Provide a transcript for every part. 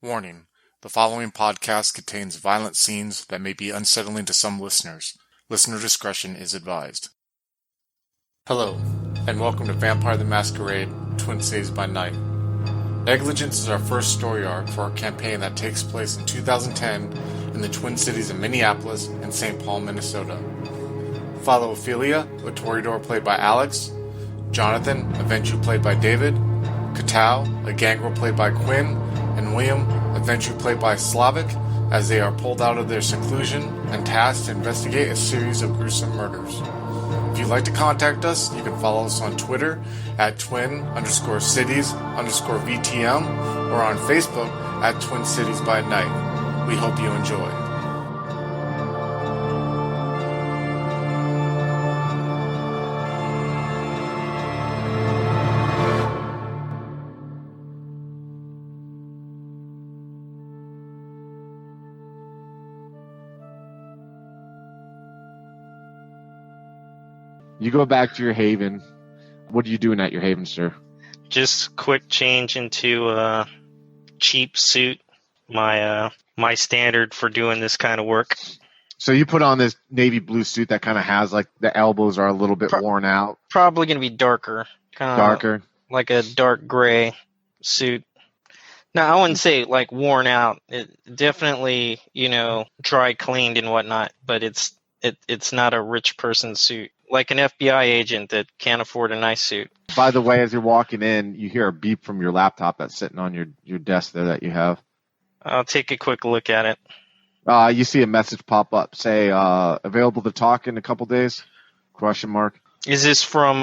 Warning: the following podcast contains violent scenes that may be unsettling to some listeners. Listener discretion is advised. Hello, and welcome to Vampire the Masquerade, Twin Cities by Night. Negligence is our first story arc for our campaign that takes place in 2010 in the Twin Cities of Minneapolis and St. Paul, Minnesota. Follow Ophelia, a Toreador played by Alex, Jonathan, a Ventrue played by David, Katao, a gangrel played by Quinn, and William, a Ventrue played by Slavic, as they are pulled out of their seclusion and tasked to investigate a series of gruesome murders. If you'd like to contact us, you can follow us on Twitter at twin_cities_VTM or on Facebook at Twin Cities by Night. We hope you enjoy. You go back to your haven. What are you doing at your haven, sir? Just quick change into a cheap suit, my standard for doing this kind of work. So you put on this navy blue suit that kind of has, like, the elbows are a little bit worn out. Probably going to be darker. Darker? Like a dark gray suit. No, I wouldn't say, like, worn out. It definitely, dry cleaned and whatnot, but it's not a rich person's suit. Like an FBI agent that can't afford a nice suit. By the way, as you're walking in, you hear a beep from your laptop that's sitting on your desk there that you have. I'll take a quick look at it. You see a message pop up, say, available to talk in a couple days? ? Is this from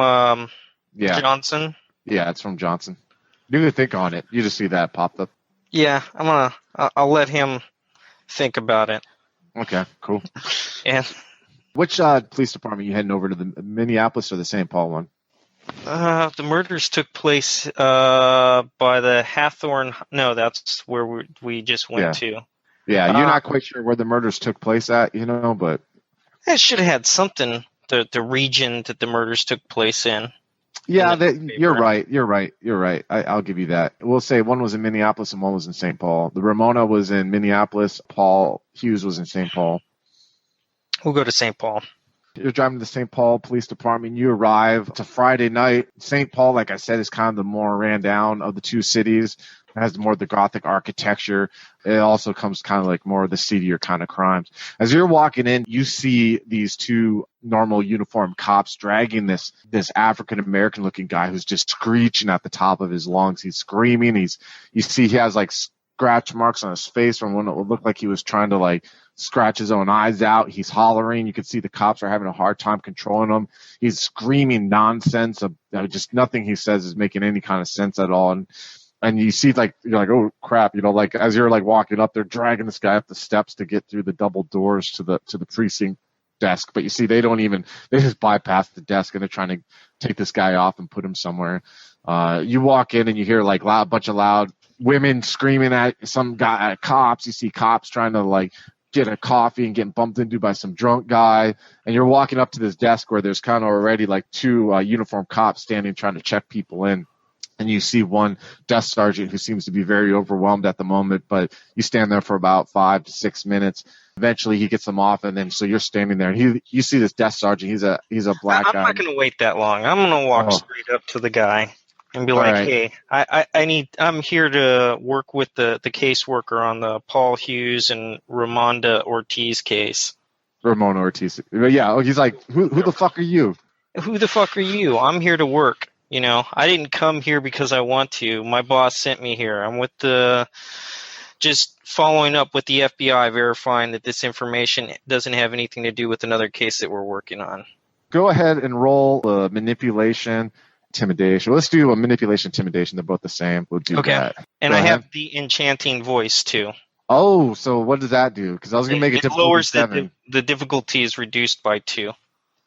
Yeah. Johnson? Yeah, it's from Johnson. You can think on it. You just see that popped up. Yeah, I'll let him think about it. Okay, cool. And Which police department are you heading over to, the Minneapolis or the St. Paul one? the murders took place by the Hathorne. No, that's where we just went to. Yeah, you're not quite sure where the murders took place at, but... I should have had something, the region that the murders took place in. Yeah, you're right. I'll give you that. We'll say one was in Minneapolis and one was in St. Paul. The Ramona was in Minneapolis. Paul Hughes was in St. Paul. We'll go to St. Paul. You're driving to the St. Paul Police Department. You arrive. It's a Friday night. St. Paul, like I said, is kind of the more ran down of the two cities. It has more of the Gothic architecture. It also comes kind of like more of the seedier kind of crimes. As you're walking in, you see these two normal uniformed cops dragging this African-American looking guy who's just screeching at the top of his lungs. He's screaming. You see he has like scratch marks on his face from when it would look like he was trying to like scratch his own eyes out. He's hollering. You can see the cops are having a hard time controlling him. He's screaming nonsense. Just nothing he says is making any kind of sense at all. And you see, like, you're like, oh crap, like as you're like walking up, they're dragging this guy up the steps to get through the double doors to the precinct desk. But you see, they just bypass the desk and they're trying to take this guy off and put him somewhere. You walk in and you hear like a bunch of loud women screaming at some guy, at cops. You see cops trying to like get a coffee and getting bumped into by some drunk guy. And you're walking up to this desk where there's kind of already like two uniformed cops standing trying to check people in. And you see one desk sergeant who seems to be very overwhelmed at the moment, but you stand there for about 5 to 6 minutes. Eventually he gets them off, and then so you're standing there. And you see this desk sergeant. He's a black guy. I'm not going to wait that long. I'm going to walk straight up to the guy and be like, right. Hey, I'm here to work with the caseworker on the Paul Hughes and Ramona Ortiz case. Ramona Ortiz. Yeah, he's like, who the fuck are you? Who the fuck are you? I'm here to work. I didn't come here because I want to. My boss sent me here. I'm with just following up with the FBI, verifying that this information doesn't have anything to do with another case that we're working on. Go ahead and roll manipulation, intimidation. Let's do a manipulation, intimidation. They're both the same. We'll do that. And I have the enchanting voice, too. Oh, so what does that do? Because I was going to make it difficulty lowers 7. The difficulty is reduced by 2.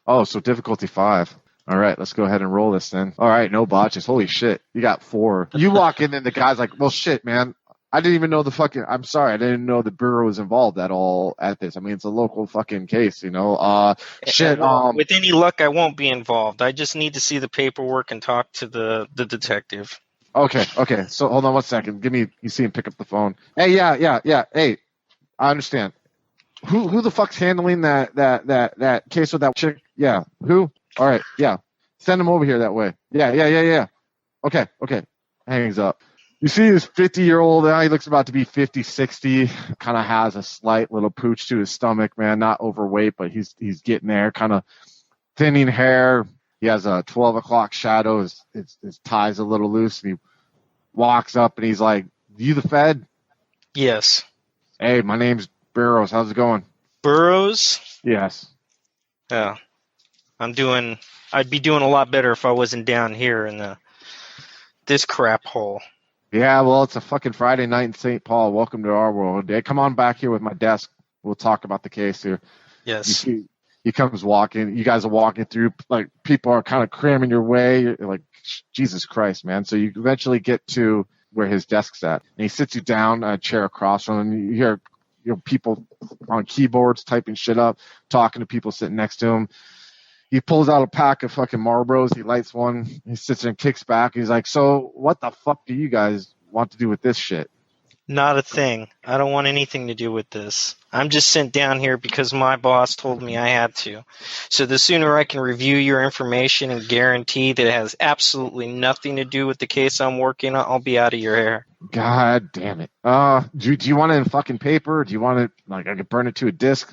Oh, so difficulty 5. All right, let's go ahead and roll this then. All right, no botches. Holy shit, you got 4. You walk in and the guy's like, well, shit, man. I didn't even know I'm sorry, I didn't know the bureau was involved at all at this. I mean, it's a local fucking case, Shit. With any luck, I won't be involved. I just need to see the paperwork and talk to the detective. Okay. So hold on one second. You see him pick up the phone. Hey, yeah. Hey, I understand. Who the fuck's handling that case with that chick? Yeah. Who? All right. Yeah. Send him over here that way. Yeah. Okay. Hangs up. You see this 50-year-old now, he looks about to be 50, 60, kind of has a slight little pooch to his stomach, man, not overweight, but he's getting there, kind of thinning hair. He has a 12 o'clock shadow. His tie's a little loose, and he walks up and he's like, "You the Fed?" Yes. "Hey, my name's Burroughs. How's it going?" Burroughs? "Yes." Yeah. I'd be doing a lot better if I wasn't down here in this crap hole. "Yeah, well, it's a fucking Friday night in St. Paul. Welcome to our world. Hey, come on back here with my desk. We'll talk about the case here." Yes. You see, he comes walking. You guys are walking through, like, people are kind of cramming your way. You're like, Jesus Christ, man. So you eventually get to where his desk's at. And he sits you down a chair across from him. And you hear people on keyboards typing shit up, talking to people sitting next to him. He pulls out a pack of fucking Marlboros. He lights one. He sits there and kicks back. He's like, "So what the fuck do you guys want to do with this shit?" Not a thing. I don't want anything to do with this. I'm just sent down here because my boss told me I had to. So the sooner I can review your information and guarantee that it has absolutely nothing to do with the case I'm working on, I'll be out of your hair. God damn it. Do you want it in fucking paper? Do you want it, like, I could burn it to a disc?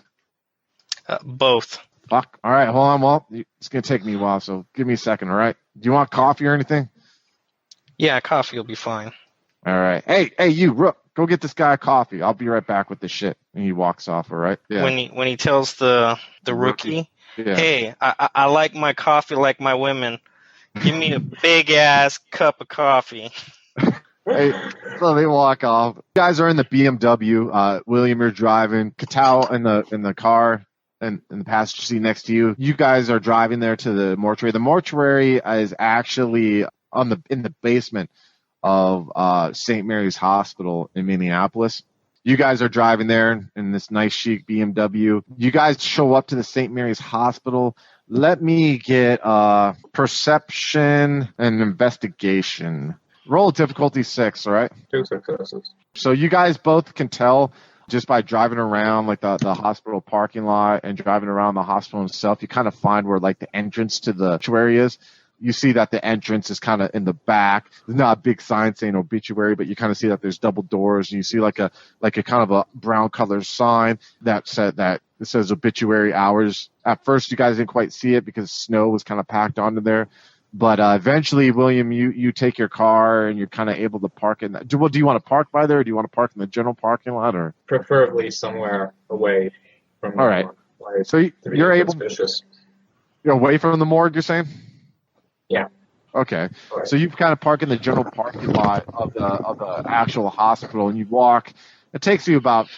Both. Fuck. All right, hold on. Well, it's going to take me a while, so give me a second, all right? Do you want coffee or anything? Yeah, coffee will be fine. All right. Hey, you, Rook, go get this guy a coffee. I'll be right back with this shit. And he walks off, all right? Yeah. When he tells the rookie, Yeah. "Hey, I like my coffee like my women. Give me a big-ass cup of coffee." Hey, so they walk off. You guys are in the BMW. William, you're driving. Katao in the car and in the passenger seat next to you. You guys are driving there to the mortuary. The mortuary is actually in the basement of St. Mary's Hospital in Minneapolis. You guys are driving there in this nice chic BMW. You guys show up to the St. Mary's Hospital. Let me get perception and investigation. Roll difficulty 6, all right? 2 successes. So you guys both can tell just by driving around, like, the hospital parking lot and driving around the hospital itself. You kind of find where, like, the entrance to the mortuary is. You see that the entrance is kind of in the back. There's not a big sign saying obituary, but you kind of see that there's double doors, and you see like a kind of a brown color sign that says obituary hours. At first, you guys didn't quite see it because snow was kind of packed onto there. But eventually, William, you take your car and you're kind of able to park in that. Do you want to park by there, or do you want to park in the general parking lot, or Preferably somewhere away from the All right. morgue, like, so to be you're able? suspicious. You're away from the morgue, you're saying? Yeah. Okay. All right. So you kind of park in the general parking lot of the actual hospital, and you walk. It takes you about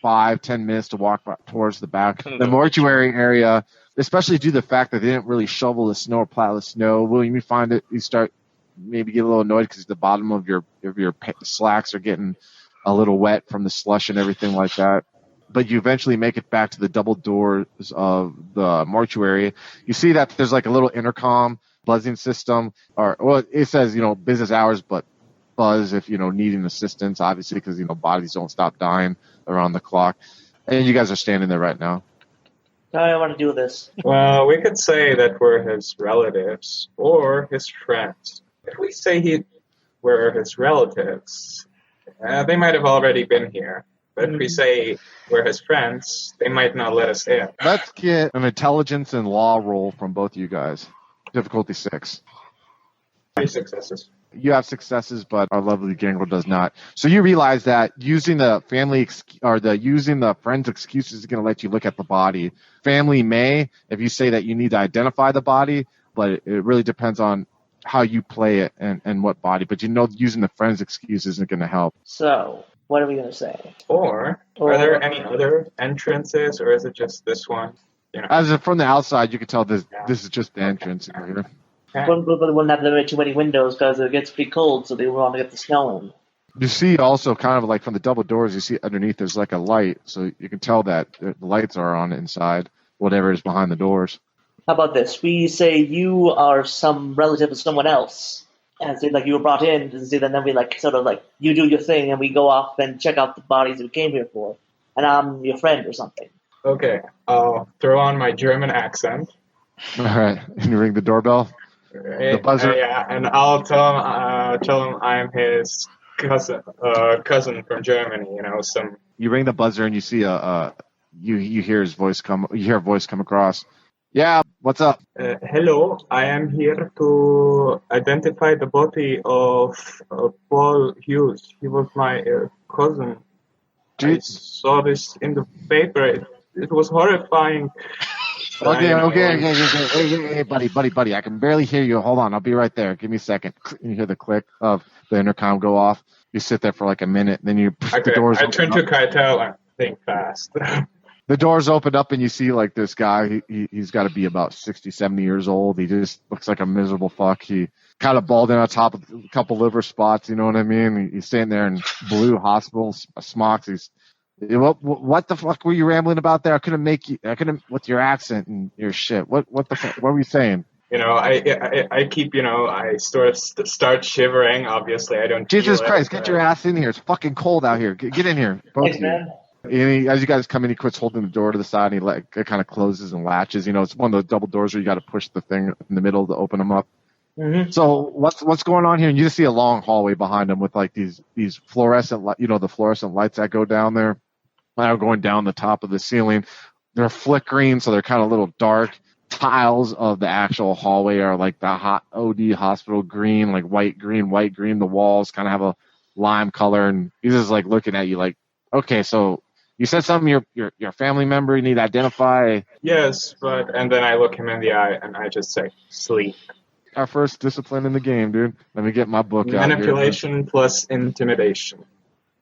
5-10 minutes to walk towards the back. The mortuary area, especially due to the fact that they didn't really shovel the snow or plow the snow. William, you find it, you start maybe get a little annoyed because the bottom of your slacks are getting a little wet from the slush and everything like that. But you eventually make it back to the double doors of the mortuary. You see that there's like a little intercom buzzing system, it says, business hours, but buzz if, needing assistance, obviously, because, bodies don't stop dying around the clock. And you guys are standing there right now. I don't want to do this. Well, we could say that we're his relatives or his friends. If we say we're his relatives, they might have already been here. But if we say we're his friends, they might not let us in. Let's get an intelligence and law roll from both of you guys. Difficulty 6. 3 successes. You have successes, but our lovely Gangrel does not. So you realize that using the friend's excuse is going to let you look at the body. Family may, if you say that you need to identify the body, but it really depends on how you play it and what body. But using the friend's excuse isn't going to help. So, what are we going to say? Or are there any other entrances, or is it just this one? From the outside, you can tell this is just the entrance in here. Okay. We wouldn't have very too many windows because it gets pretty cold, so they want to get the snow in. You see also kind of like from the double doors, you see underneath there's like a light, so you can tell that the lights are on inside, whatever is behind the doors. How about this? We say you are some relative of someone else, And so like you were brought in, and so then we like sort of like you do your thing, and we go off and check out the bodies we came here for, and I'm your friend or something. Okay, I'll throw on my German accent. All right, and you ring the doorbell. The buzzer. Yeah, and I'll tell him I'm his cousin from Germany. You know, some. You ring the buzzer and you see you hear his voice come. You hear a voice come across. Yeah, what's up? Hello, I am here to identify the body of Paul Hughes. He was my cousin. I saw this in the paper. It was horrifying. Okay. Hey, buddy. I can barely hear you. Hold on, I'll be right there. Give me a second. You hear the click of the intercom go off. You sit there for like a minute, then you the doors. I turn to Keitel and think fast. The doors open up and you see like this guy. He's got to be about 60, 70 years old. He just looks like a miserable fuck. He kind of balding on top of a couple liver spots. You know what I mean? He's standing there in blue hospital smocks. What the fuck were you rambling about there? I couldn't with your accent and your shit. What the fuck? What were you saying? You know, I keep, I sort of start shivering. Obviously, I don't. Jesus Christ, get your ass in here. It's fucking cold out here. Get in here. Thanks, man. And as you guys come in, he quits holding the door to the side, and it kind of closes and latches. You know, it's one of those double doors where you got to push the thing in the middle to open them up. Mm-hmm. So what's going on here? And you just see a long hallway behind him with like these fluorescent, the fluorescent lights that go down there, are going down the top of the ceiling. They're flickering, so they're kind of a little dark. Tiles of the actual hallway are like the hot OD hospital green, like white green. The walls kind of have a lime color, and he's just like looking at you like, okay, so. You said something. Your family member you need to identify. Yes, and then I look him in the eye and I just say sleep. Our first discipline in the game, dude. Let me get my book out. Manipulation plus intimidation.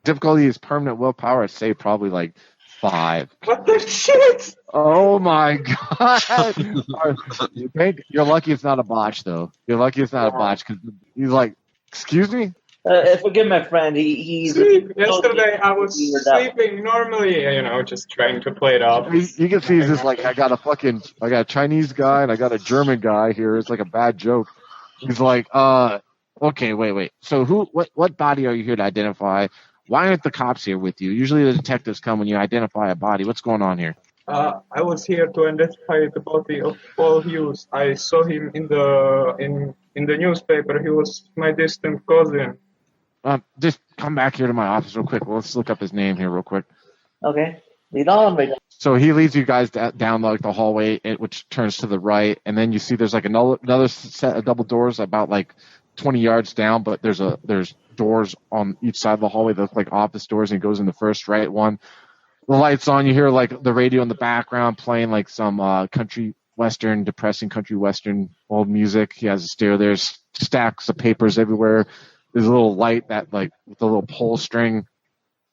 Difficulty is permanent willpower. I'd say probably like 5. What the shit? Oh my god! You're lucky it's not a botch, though. You're lucky it's not a botch because he's like, excuse me. Forgive my friend. He's Yesterday I was sleeping normally, just trying to play it off. You can see he's just like, I got a Chinese guy and I got a German guy here. It's like a bad joke. He's like, okay, wait. So what body are you here to identify? Why aren't the cops here with you? Usually the detectives come when you identify a body. What's going on here? I was here to identify the body of Paul Hughes. I saw him in the newspaper. He was my distant cousin. Just come back here to my office real quick. Let's look up his name here real quick. Okay. Lead on. So he leads you guys down like the hallway, which turns to the right, and then you see there's like another set of double doors about like 20 yards down, but there's doors on each side of the hallway that look like office doors, and he goes in the first right one. The light's on. You hear like the radio in the background playing like some depressing country western old music. He has a stereo. There's stacks of papers everywhere. There's a little light that like with a little pull string,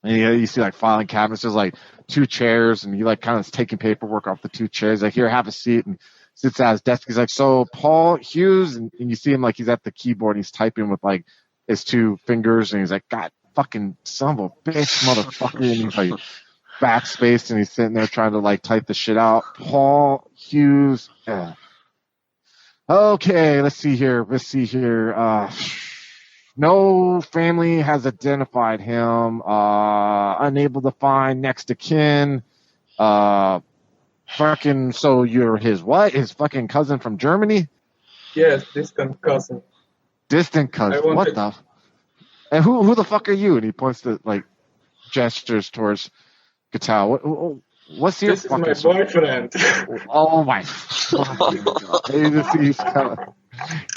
and you see like filing cabinets. There's like 2 chairs, and he like kind of taking paperwork off the 2 chairs. Like, here, have a seat, and sits at his desk. He's like, so Paul Hughes, and you see him like he's at the keyboard. And he's typing with like his 2 fingers, and he's like, God, fucking son of a bitch, motherfucker. And he's like backspace, and he's sitting there trying to like type the shit out. Paul Hughes. Yeah. Okay, let's see here. No family has identified him. Unable to find next of kin. Fucking, so you're his what? His fucking cousin from Germany? Yes, distant cousin. Distant cousin. What the? And who the fuck are you? And he points to like gestures towards Gatal. What's your fucking? This is my boyfriend. Oh my!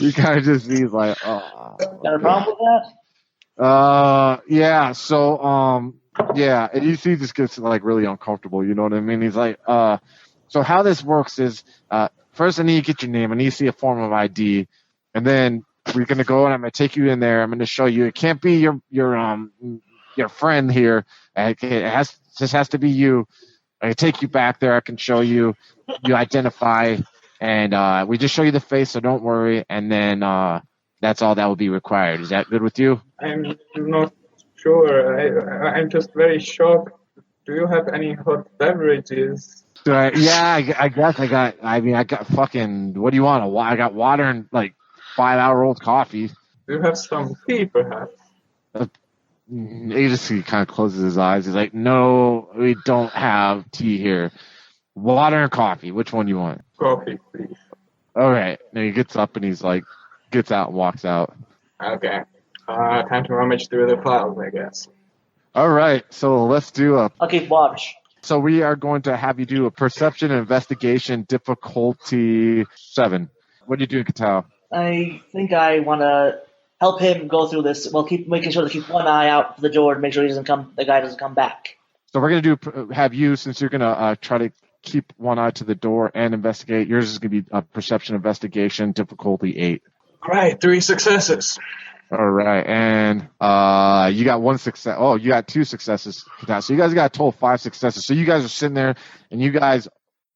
You kind of just sees like, oh. Got a problem with that? Yeah. So, yeah, and you see, he just gets like really uncomfortable. You know what I mean? He's like, so how this works is, first I need to get your name. I need to see a form of ID, and then we're gonna go and I'm gonna take you in there. I'm gonna show you. It can't be your friend here. It just has to be you. I can take you back there. I can show you. You identify, and we just show you the face, so don't worry. And then that's all that will be required. Is that good with you? I'm not sure. I'm just very shocked. Do you have any hot beverages? Yeah, I guess I got. I got fucking. What do you want? I got water and like 5-hour-old coffee. Do you have some tea, perhaps? Agency kind of closes his eyes. He's like, no, we don't have tea here. Water and coffee. Which one do you want? Coffee, please. All right. And he gets up and he's like, gets out and walks out. Okay. Time to rummage through the files, I guess. All right. So let's do I'll keep watch. So we are going to have you do a perception and investigation difficulty 7. What are you doing, Katao? I think I want to help him go through this. Well, keep making sure to keep one eye out for the door to make sure the guy doesn't come back. So we're going to have you, since you're going to try to keep one eye to the door and investigate. Yours is going to be a perception investigation difficulty 8. All right, 3 successes. All right, and you got 1 success. Oh, you got 2 successes. So you guys got a total of 5 successes. So you guys are sitting there, and you guys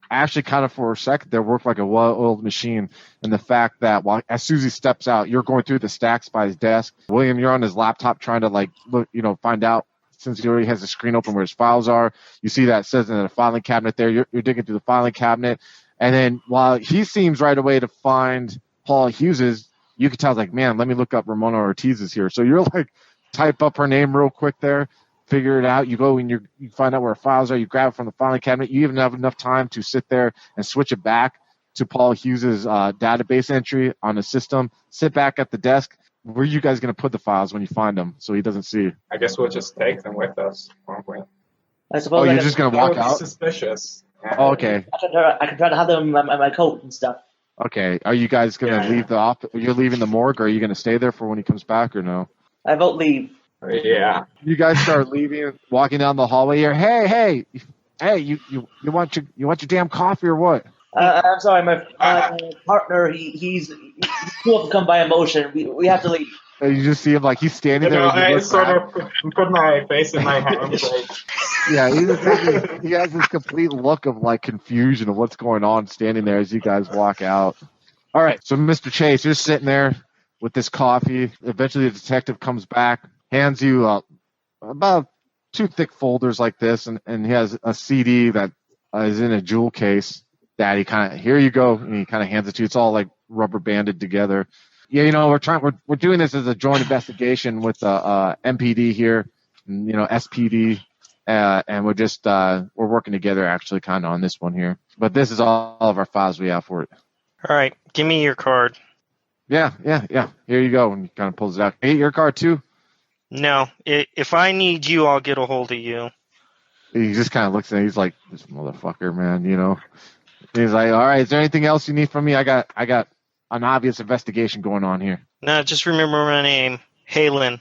actually kind of for a second there work like a well-oiled machine. And the fact that as Susie steps out, you're going through the stacks by his desk. William, you're on his laptop trying to look, find out, since he already has the screen open, where his files are. You see that it says in the filing cabinet there. You're digging through the filing cabinet, and then while he seems right away to find Paul Hughes's, you can tell, like, man, let me look up Ramona Ortiz's here. So you're like, type up her name real quick there, figure it out. You go and you find out where her files are. You grab it from the filing cabinet. You even have enough time to sit there and switch it back to Paul Hughes's database entry on the system. Sit back at the desk. Where are you guys going to put the files when you find them so he doesn't see? I guess we'll just take them with us, won't we? I suppose. You're just going to walk out? Suspicious. Oh, okay. I can try to have them in my coat and stuff. Okay. Are you guys going to leave the office? You're leaving the morgue, or are you going to stay there for when he comes back, or no? I vote leave. Yeah. You guys start leaving, walking down the hallway here. Hey! You want your damn coffee or what? I'm sorry, my partner. He's too overcome by emotion. We have to leave. And you just see him like he's standing there. I sort of put my face in my hands. Yeah, he has this complete look of like confusion of what's going on, standing there as you guys walk out. All right, so Mr. Chase, you're sitting there with this coffee. Eventually, the detective comes back, hands you about 2 thick folders like this, and he has a CD that is in a jewel case that he kind of, here you go, and he kind of hands it to you. It's all like rubber banded together. Yeah, we're doing this as a joint investigation with MPD here, and, SPD. And we're just we're working together actually kind of on this one here. But this is all of our files we have for it. All right, give me your card. Yeah. Here you go. And he kind of pulls it out. Hey, your card too? No, if I need you, I'll get a hold of you. He just kind of looks at it. He's like, this motherfucker, man, He's like, all right, is there anything else you need from me? I got an obvious investigation going on here. No, just remember my name. Halen.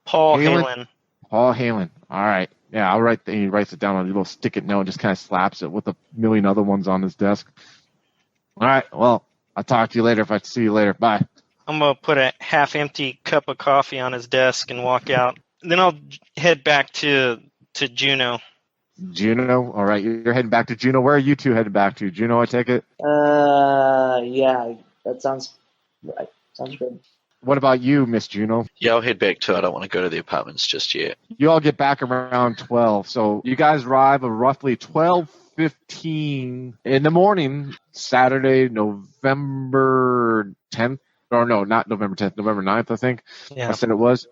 Paul Halen. Paul Halen. All right. Yeah, I'll write. He writes it down on a little stick-it note and just kind of slaps it with a million other ones on his desk. All right. Well, I'll talk to you later if I see you later. Bye. I'm going to put a half-empty cup of coffee on his desk and walk out. Then I'll head back to Juno. Juno? All right. You're heading back to Juno. Where are you two headed back to? Juno, I take it? Yeah. That sounds right. Sounds good. What about you, Miss Juno? Yeah, I'll head back too. I don't want to go to the apartments just yet. You all get back around 12. So you guys arrive at roughly 12:15 in the morning, Saturday, November 10th. Or no, not November 10th, November 9th, I think. Yeah. I said it was.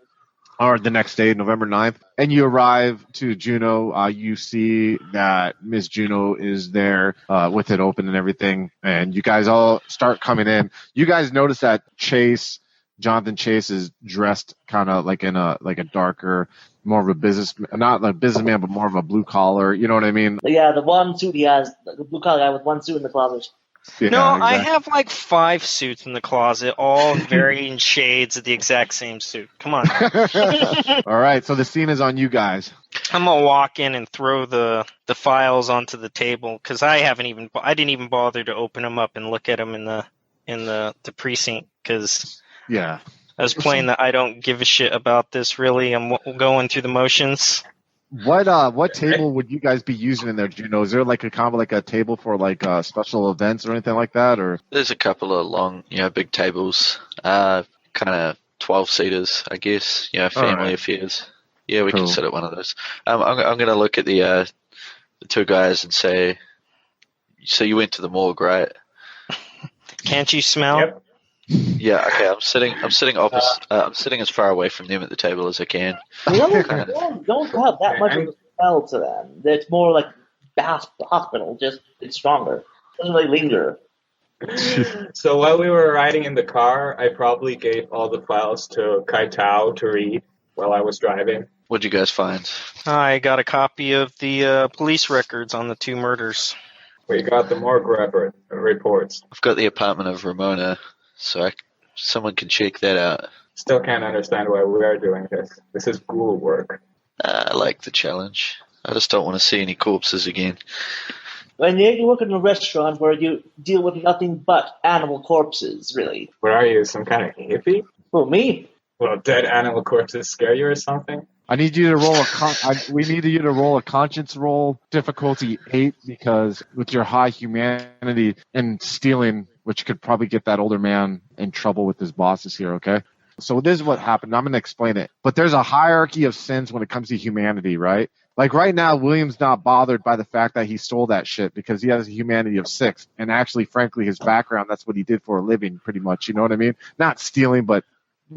Or the next day, November 9th. And you arrive to Juno. You see that Miss Juno is there with it open and everything. And you guys all start coming in. You guys notice that Jonathan Chase is dressed kind of like in a darker, more of a not like businessman, but more of a blue collar. You know what I mean? Yeah, the one suit he has, the blue collar guy with one suit in the closet. Yeah, No, exactly. I have like 5 suits in the closet, all varying shades of the exact same suit. Come on. All right, so the scene is on you guys. I'm gonna walk in and throw the files onto the table because I didn't even bother to open them up and look at them in the precinct because Yeah. I was playing that I don't give a shit about this really. I'm going through the motions. What table would you guys be using in there, Juno? Is there like a combo, like a table for like special events or anything like that, or? There's a couple of long, big tables, kind of 12-seaters, I guess, family affairs. Yeah, we can sit at one of those. I'm going to look at the 2 guys and say, so you went to the morgue, right? Can't you smell? Yep. Yeah, okay. I'm sitting opposite. I'm sitting as far away from them at the table as I can. Don't Kind have that much of a smell to them. It's more like hospital, just it's stronger. It doesn't really linger. So while we were riding in the car, I probably gave all the files to Kai Tao to read while I was driving. What'd you guys find? I got a copy of the police records on the 2 murders. We got the morgue reports. I've got the apartment of Ramona, so someone can check that out. Still can't understand why we are doing this. This is ghoul work. I like the challenge. I just don't want to see any corpses again. When you work in a restaurant where you deal with nothing but animal corpses, really. What are you, some kind of hippie? Who, me? Well, dead animal corpses scare you or something? I need you to roll we need you to roll a conscience roll, difficulty 8, because with your high humanity and stealing, which could probably get that older man in trouble with his bosses here, okay? So this is what happened. I'm going to explain it. But there's a hierarchy of sins when it comes to humanity, right? Like right now, William's not bothered by the fact that he stole that shit because he has a humanity of 6. And actually, frankly, his background, that's what he did for a living, pretty much. You know what I mean? Not stealing, but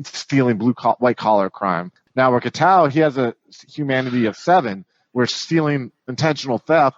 stealing white-collar crime. Now, where Katao, he has a humanity of 7, where stealing intentional theft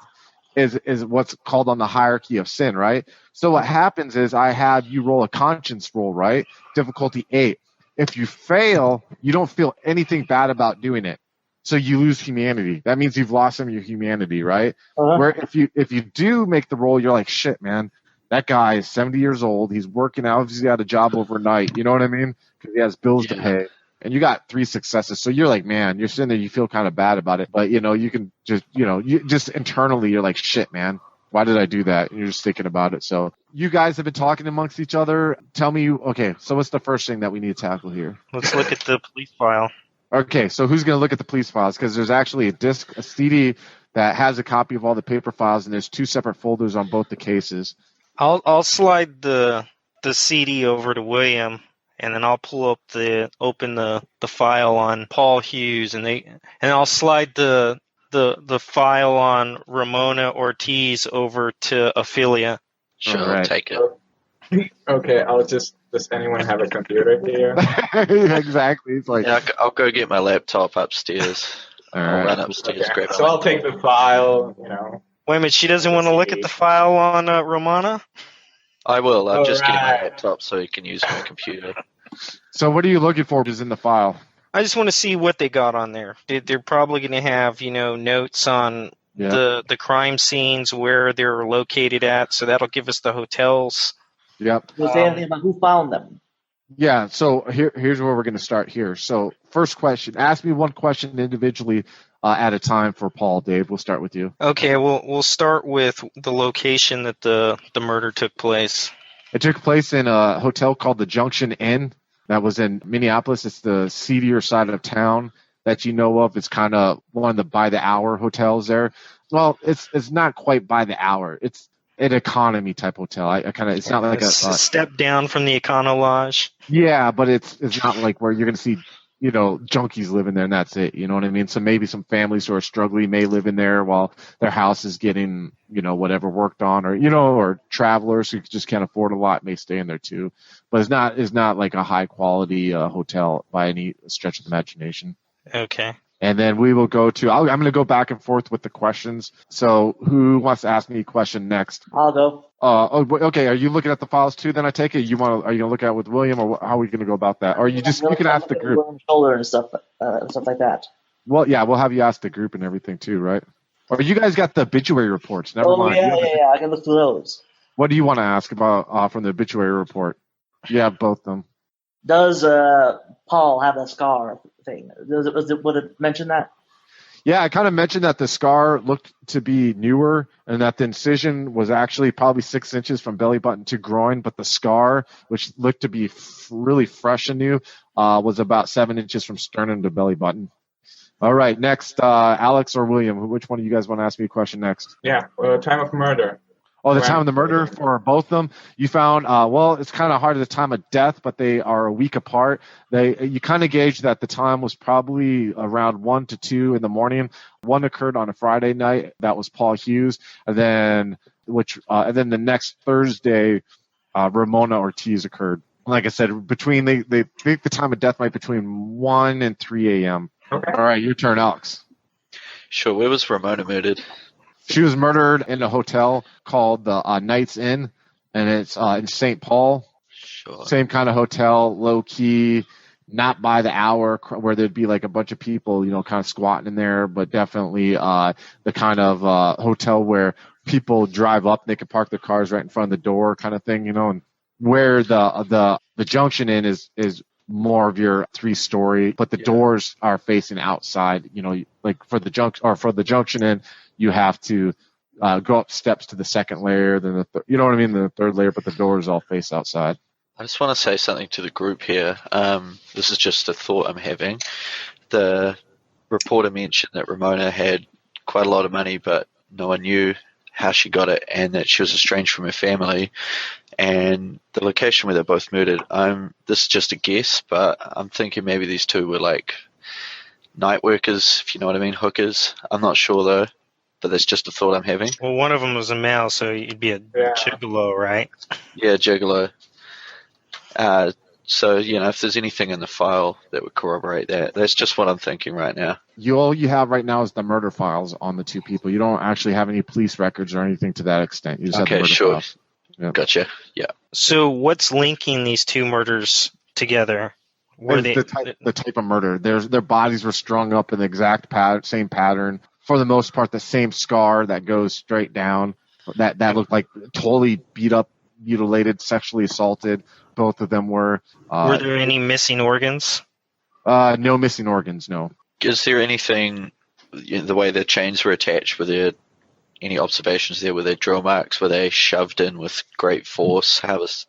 is what's called on the hierarchy of sin, right? So what happens is I have you roll a conscience roll, right? Difficulty 8. If you fail, you don't feel anything bad about doing it. So you lose humanity. That means you've lost some of your humanity, right? Uh-huh. Where if you do make the roll, you're like, shit, man, that guy is 70 years old. He's working out. He's got a job overnight. You know what I mean? Because he has bills to pay. And you got 3 successes. So you're like, man, you're sitting there, you feel kind of bad about it. But, you can just, you just internally, you're like, shit, man, why did I do that? And you're just thinking about it. So you guys have been talking amongst each other. Tell me, okay, so what's the first thing that we need to tackle here? Let's look at the police file. Okay, so who's going to look at the police files? Because there's actually a CD that has a copy of all the paper files, and there's 2 separate folders on both the cases. I'll slide the CD over to William, and then I'll open the file on Paul Hughes, and I'll slide the file on Ramona Ortiz over to Ophelia. Sure, right. I'll take it. Okay, does anyone have a computer here? Exactly. It's like, yeah, I'll go get my laptop upstairs. All I'll right. run upstairs, grab So I'll take the file, Wait a minute, she doesn't want to look at the file on Ramona? I will. I'm just getting my laptop so you can use my computer. So what are you looking for is in the file? I just want to see what they got on there. They're probably going to have, notes on the crime scenes, where they're located at, so that'll give us the hotels. Yep. Was there anything about who found them? Yeah, so here's where we're going to start here. So first question, ask me one question individually at a time for Paul. Dave, we'll start with you. Okay, we'll start with the location that the murder took place. It took place in a hotel called the Junction Inn that was in Minneapolis. It's the seedier side of town that you know of. It's kind of one of the by-the-hour hotels there. Well, it's not quite by the hour. It's an economy type hotel. It's not like a step down from the Econo Lodge. Yeah, but it's not like where you're going to see, junkies living there and that's it. You know what I mean? So maybe some families who are struggling may live in there while their house is getting, whatever worked on, or, or travelers who just can't afford a lot may stay in there too. But it's not like a high quality hotel by any stretch of the imagination. Okay. And then we will go to, I'm going to go back and forth with the questions. So who wants to ask me a question next? I'll go. Okay. Are you looking at the files too? Then I take it are you going to look at it with William, or how are we going to go about that? Or you can ask the group. Shoulder and stuff like that. Well, yeah, we'll have you ask the group and everything too, right? Or you guys got the obituary reports? Never mind. Yeah. I can look through those. What do you want to ask about from the obituary report? You have both of them. Does Paul have a scar thing? Would it mention that? Yeah, I kind of mentioned that the scar looked to be newer and that the incision was actually probably 6 inches from belly button to groin, but the scar, which looked to be really fresh and new, was about 7 inches from sternum to belly button. All right, next, Alex or William, which one of you guys want to ask me a question next? Yeah, time of murder. Oh, the time of the murder for both of them. You found, it's kind of hard at the time of death, but they are a week apart. You kind of gauge that the time was probably around 1 to 2 in the morning. One occurred on a Friday night. That was Paul Hughes. And then the next Thursday, Ramona Ortiz occurred. Like I said, between they think the time of death might be between 1 and 3 a.m. Okay. All right, your turn, Alex. Sure. Where was Ramona murdered? She was murdered in a hotel called the Knights Inn, and it's in St. Paul. Sure. Same kind of hotel, low key, not by the hour, where there'd be like a bunch of people, kind of squatting in there, but definitely the kind of hotel where people drive up, and they can park their cars right in front of the door, kind of thing, and where the Junction Inn is more of your 3-story, but the doors are facing outside. Like for the Junction Inn, you have to go up steps to the second layer, then you know what I mean, the third layer, but the doors all face outside. I just want to say something to the group here. This is just a thought I'm having. The reporter mentioned that Ramona had quite a lot of money, but no one knew how she got it, and that she was estranged from her family. And the location where they're both murdered, this is just a guess, but I'm thinking maybe these two were like night workers, if you know what I mean, hookers. I'm not sure though, but that's just a thought I'm having. Well, one of them was a male, so you'd be a gigolo, right? Yeah, gigolo. So, if there's anything in the file that would corroborate that, that's just what I'm thinking right now. All you have right now is the murder files on the two people. You don't actually have any police records or anything to that extent. You just have the murder files. Yep. Gotcha. Yeah. So what's linking these two murders together? The type of murder. Their bodies were strung up in the exact same pattern. For the most part, the same scar that goes straight down. That looked like totally beat up, mutilated, sexually assaulted. Both of them were. Were there any missing organs? No missing organs, no. Is there anything, the way the chains were attached, were there any observations there? Were there drill marks? Were they shoved in with great force? How was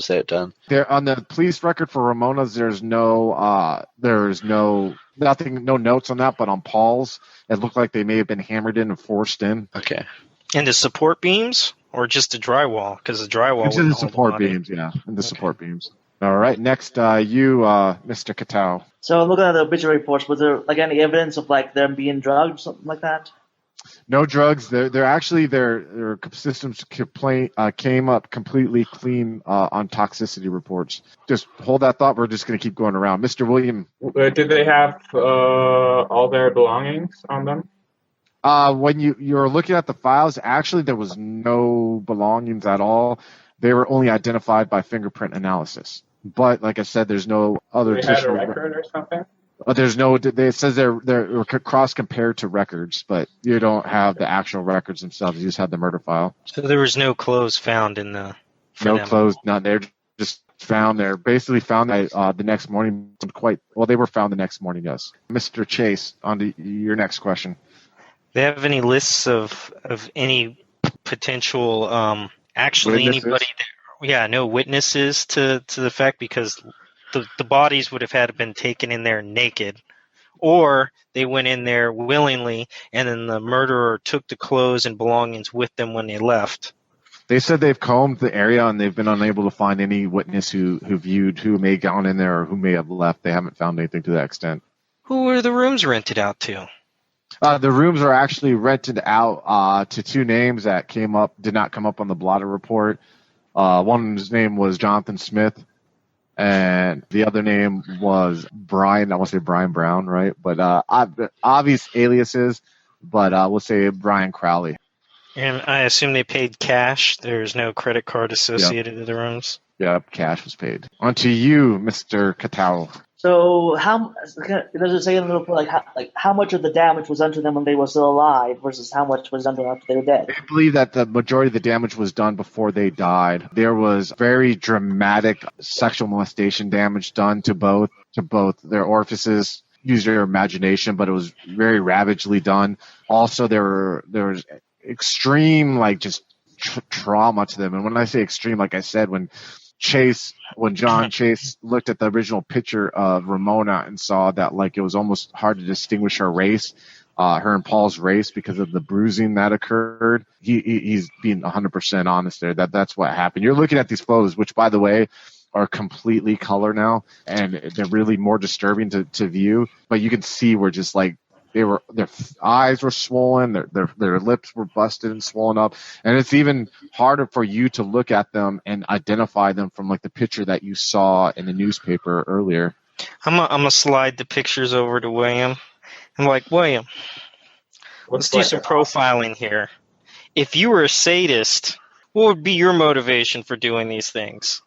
that done? There on the police record for Ramona's, there's no notes on that, but on Paul's, it looked like they may have been hammered in and forced in. Okay. And the support beams, or just the drywall? Because the drywall. It's in the support beams, yeah, in the support beams. All right, next, Mr. Katao. So looking at the obituary reports, was there like any evidence of like them being drugged or something like that? No drugs. They're actually their systems came up completely clean on toxicity reports. Just hold that thought. We're just going to keep going around. Mr. William. Did they have all their belongings on them? When you're looking at the files, actually there was no belongings at all. They were only identified by fingerprint analysis. But like I said, there's no other. They had a record or something? There's no. It says they're cross compared to records, but you don't have the actual records themselves. You just have the murder file. So there was no clothes found in the. No clothes, none. They're just found there. Basically found the next morning. They were found the next morning. Yes, Mr. Chase. On to your next question. They have any lists of any potential actually witnesses? Anybody there? Yeah, no witnesses to the fact, because the bodies would have had been taken in there naked, or they went in there willingly, and then the murderer took the clothes and belongings with them when they left. They said they've combed the area and they've been unable to find any witness who may have gone in there or who may have left. They haven't found anything to that extent. Who were the rooms rented out to? The rooms are actually rented out to two names that did not come up on the blotter report. One's name was Jonathan Smith, and the other name was Brian. I want to say Brian Brown, right? But obvious aliases, but we'll say Brian Crowley. And I assume they paid cash. There's no credit card associated with the rooms. Yep, cash was paid. On to you, Mr. Katao. So does it say in the report how much of the damage was done to them when they were still alive versus how much was done to them after they were dead? I believe that the majority of the damage was done before they died. There was very dramatic sexual molestation damage done to both their orifices. Use your imagination, but it was very ravagely done. Also, there was extreme trauma to them. And when I say extreme, like I said, when John Chase looked at the original picture of Ramona and saw that it was almost hard to distinguish her race, her and Paul's race, because of the bruising that occurred. He's being 100% honest there. That's what happened. You're looking at these photos, which, by the way, are completely color now, and they're really more disturbing to view. But you can see where just their eyes were swollen, their lips were busted and swollen up, and it's even harder for you to look at them and identify them from like the picture that you saw in the newspaper earlier. I'm gonna slide the pictures over to William. I'm like, William, let's do some profiling here. If you were a sadist, what would be your motivation for doing these things?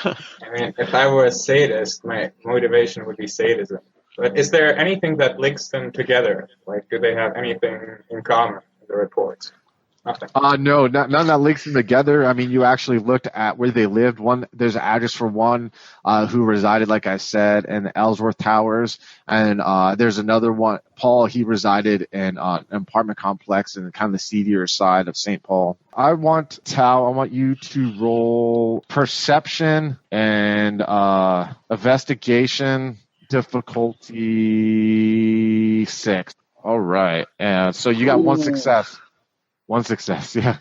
I mean, if I were a sadist, my motivation would be sadism. But is there anything that links them together? Like, do they have anything in common in the reports? Nothing. No, none that links them together. I mean, you actually looked at where they lived. There's an address for one who resided, like I said, in the Ellsworth Towers, and there's another one. Paul, he resided in an apartment complex in kind of the seedier side of St. Paul. I want you to roll perception and investigation difficulty 6. All right, and so you got one success. One success, yeah.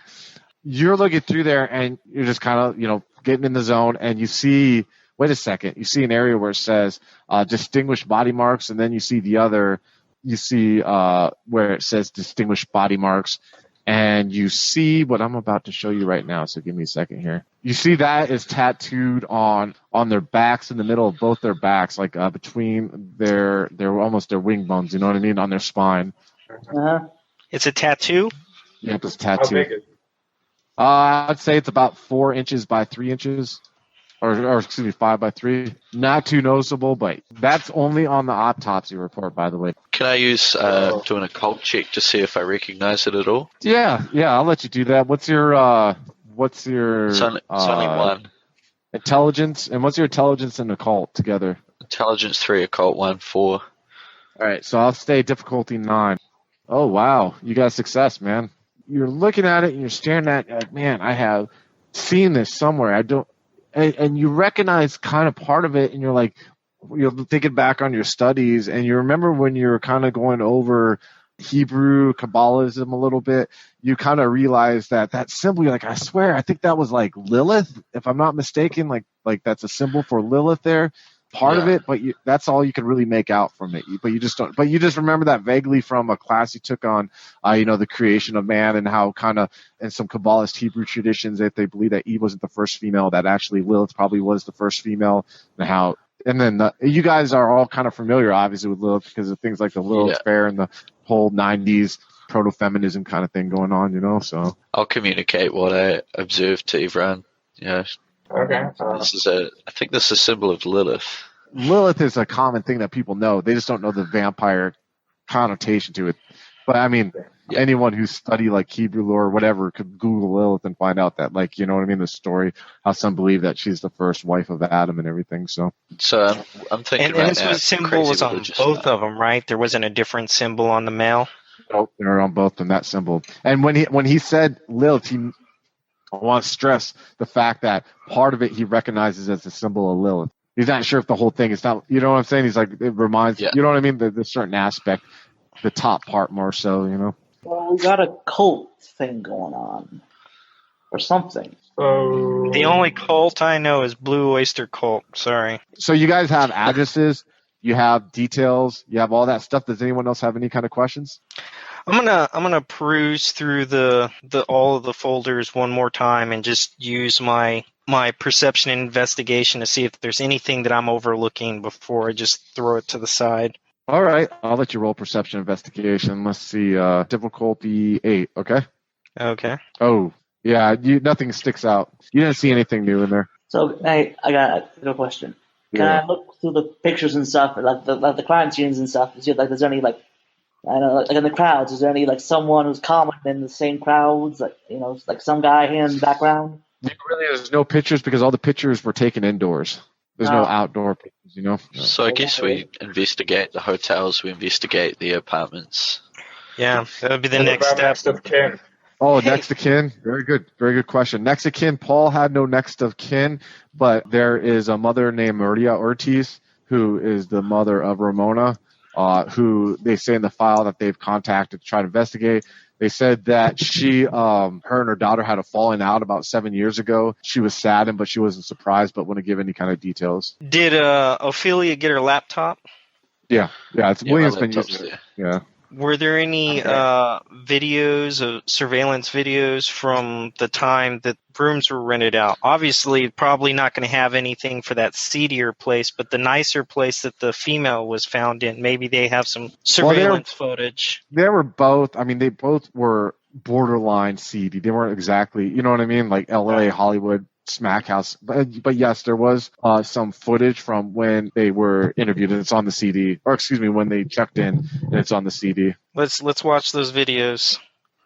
You're looking through there, and you're just kind of, getting in the zone, and you see, wait a second, you see an area where it says distinguished body marks, and then you see where it says distinguished body marks, and you see what I'm about to show you right now, so give me a second here. You see that is tattooed on their backs, in the middle of both their backs, like between their almost their wing bones, you know what I mean, on their spine. Uh-huh. It's a tattoo? Yeah, it's How tattoo. big is it? I'd say it's about 4 inches by 3 inches, or excuse me, 5 by 3. Not too noticeable, but that's only on the autopsy report, by the way. Can I use do an occult check to see if I recognize it at all? Yeah, I'll let you do that. What's your It's only one. intelligence, and what's your intelligence and occult together? Intelligence 3, occult 1, 4. All right, so I'll say difficulty 9. Oh wow, you got a success, man. You're looking at it and you're staring at it, like, man, I have seen this somewhere. And you recognize kind of part of it, and you're thinking back on your studies, and you remember when you were kind of going over Hebrew Kabbalism a little bit, you kind of realize that symbol, you're like, I swear, I think that was like Lilith, if I'm not mistaken, like that's a symbol for Lilith there. Part of it, but that's all you can really make out from it. But you just don't. But you just remember that vaguely from a class you took on, the creation of man, and how kind of in some Kabbalist Hebrew traditions that they believe that Eve wasn't the first female, that actually Lilith probably was the first female, and then you guys are all kind of familiar, obviously, with Lilith because of things like the Lilith Fair and the whole '90s proto-feminism kind of thing going on, So I'll communicate what I observed to everyone. Yeah. Okay. I think this is a symbol of Lilith. Lilith is a common thing that people know. They just don't know the vampire connotation to it. But I mean, anyone who's studied like Hebrew lore or whatever could Google Lilith and find out that, like, you know what I mean, the story, how some believe that she's the first wife of Adam and everything. So I'm thinking and right this now. symbol was on both of them, right? There wasn't a different symbol on the male. Nope, they're on both of them, that symbol. And when he said Lilith, I want to stress the fact that part of it he recognizes as a symbol of Lilith. He's not sure if the whole thing is not, you know what I'm saying? He's like, it reminds, you know what I mean? The certain aspect, the top part more so, Well, we got a cult thing going on. Or something. So The only cult I know is Blue Oyster Cult. Sorry. So you guys have addresses, you have details, you have all that stuff. Does anyone else have any kind of questions? I'm gonna peruse through the all of the folders one more time and just use my perception and investigation to see if there's anything that I'm overlooking before I just throw it to the side. All right, I'll let you roll perception investigation. Let's see, difficulty 8. Okay. Okay. Oh, yeah, nothing sticks out. You didn't see anything new in there. So, hey, I got a question. Can I look through the pictures and stuff, like the crime scenes and stuff? Is there any I don't know, like in the crowds, is there any someone who's common in the same crowds, like some guy here in the background? There's no pictures because all the pictures were taken indoors. There's no outdoor pictures, So I guess we investigate the hotels, we investigate the apartments. Yeah, that would be the next step. Next of kin. Oh, next of kin? Very good question. Next of kin, Paul had no next of kin, but there is a mother named Maria Ortiz, who is the mother of Ramona, who they say in the file that they've contacted to try to investigate. They said that her and her daughter had a falling out about 7 years ago. She was saddened, but she wasn't surprised, but wouldn't give any kind of details. Did Ophelia get her laptop? Yeah, it's Yeah, William's my been laptop's using it. there. Yeah. Were there any videos, surveillance videos from the time that rooms were rented out? Obviously, probably not going to have anything for that seedier place, but the nicer place that the female was found in, maybe they have some surveillance footage. They were both. I mean, they both were borderline seedy. They weren't exactly, you know what I mean, like L.A., Hollywood, smack house. But yes, there was some footage from when they were interviewed, and it's on the CD. Or excuse me, when they checked in, and it's on the CD. Let's watch those videos.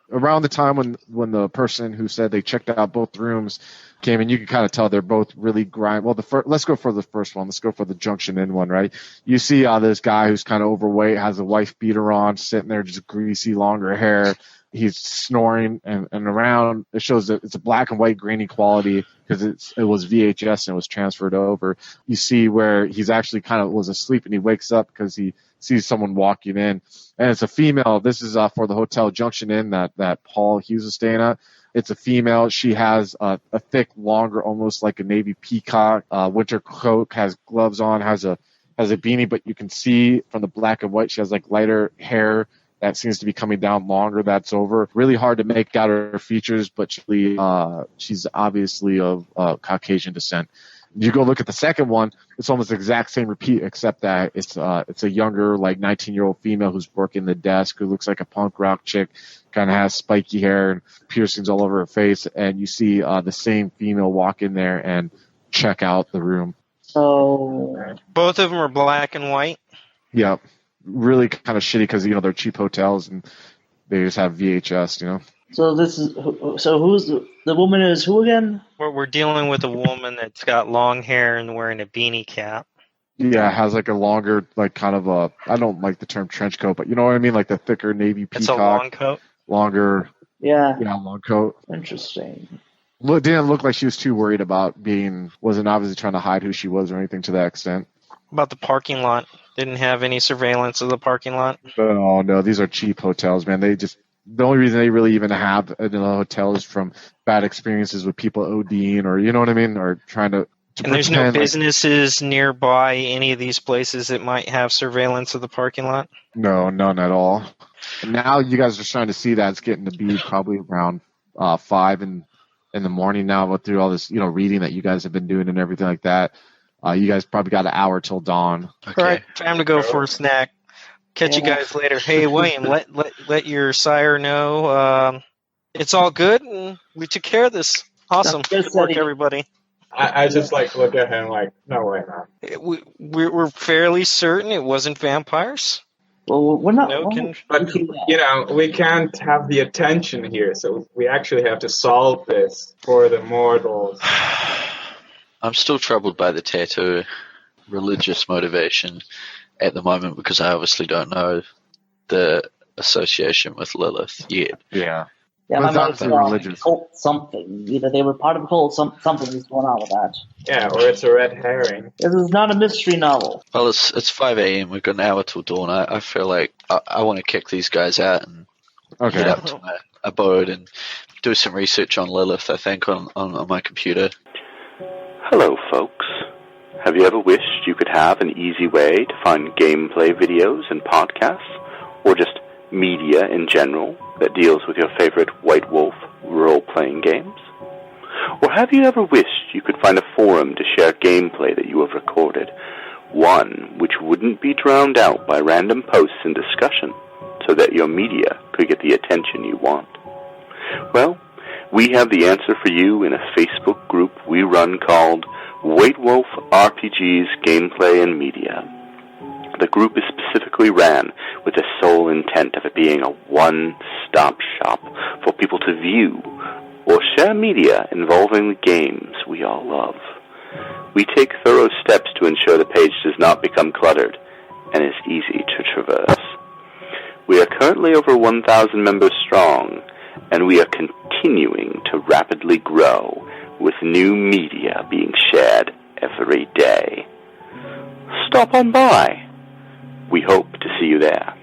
Around the time when the person who said they checked out both rooms came in, you can kind of tell they're both really grimy. Well, let's go for the first one. Let's go for the Junction Inn one, right? You see this guy who's kind of overweight, has a wife beater on, sitting there, just greasy, longer hair. He's snoring, and around it shows that it's a black and white grainy quality because it was VHS and it was transferred over. You see where he's actually kind of was asleep and he wakes up because he sees someone walking in, and it's a female. This is for the Hotel Junction Inn that Paul Hughes is staying at. It's a female. She has a thick, longer, almost like a navy peacock winter coat, has gloves on, has a beanie, but you can see from the black and white she has like lighter hair that seems to be coming down longer. That's over. Really hard to make out her features, but she's obviously of Caucasian descent. You go look at the second one, it's almost the exact same repeat, except that it's a younger, like 19-year-old female who's working the desk, who looks like a punk rock chick, kind of has spiky hair and piercings all over her face, and you see the same female walk in there and check out the room. So both of them are black and white? Yeah. Really kind of shitty because, they're cheap hotels and they just have VHS, So who's the woman is who again? We're dealing with a woman that's got long hair and wearing a beanie cap. Yeah, has like a longer, like kind of I don't like the term trench coat, but you know what I mean? Like the thicker navy peacock. It's a long coat? Longer. Yeah, long coat. Interesting. Didn't look like she was too worried about wasn't obviously trying to hide who she was or anything to that extent. About the parking lot. Didn't have any surveillance of the parking lot? Oh, no, these are cheap hotels, man. The only reason they really even have in a hotel is from bad experiences with people ODing or, you know what I mean, or trying to and there's no businesses nearby any of these places that might have surveillance of the parking lot? No, none at all. And now you guys are starting to see that it's getting to be probably around 5 in the morning now through all this, reading that you guys have been doing and everything like that. You guys probably got an hour till dawn. Okay. All right, time to go for a snack. Catch you guys later. Hey, William, let your sire know it's all good and we took care of this. Awesome. Good work, everybody. I just look at him like, no way, man. We're fairly certain it wasn't vampires. Well, we're not. But we can't have the attention here, so we actually have to solve this for the mortals. I'm still troubled by the tattoo religious motivation at the moment because I obviously don't know the association with Lilith yet. Yeah. Yeah, my mind's religious. Cult something. Either they were part of a cult, something is going on with that. Yeah, or it's a red herring. This is not a mystery novel. Well, it's 5 a.m. We've got an hour till dawn. I feel like I want to kick these guys out and get up to my abode and do some research on Lilith, I think, on my computer. Hello, folks. Have you ever wished you could have an easy way to find gameplay videos and podcasts, or just media in general that deals with your favorite White Wolf role-playing games? Or have you ever wished you could find a forum to share gameplay that you have recorded, one which wouldn't be drowned out by random posts and discussion, so that your media could get the attention you want? Well, we have the answer for you in a Facebook group we run called White Wolf RPGs Gameplay and Media. The group is specifically ran with the sole intent of it being a one-stop shop for people to view or share media involving the games we all love. We take thorough steps to ensure the page does not become cluttered and is easy to traverse. We are currently over 1,000 members strong, and we are continuing to rapidly grow with new media being shared every day. Stop on by. We hope to see you there.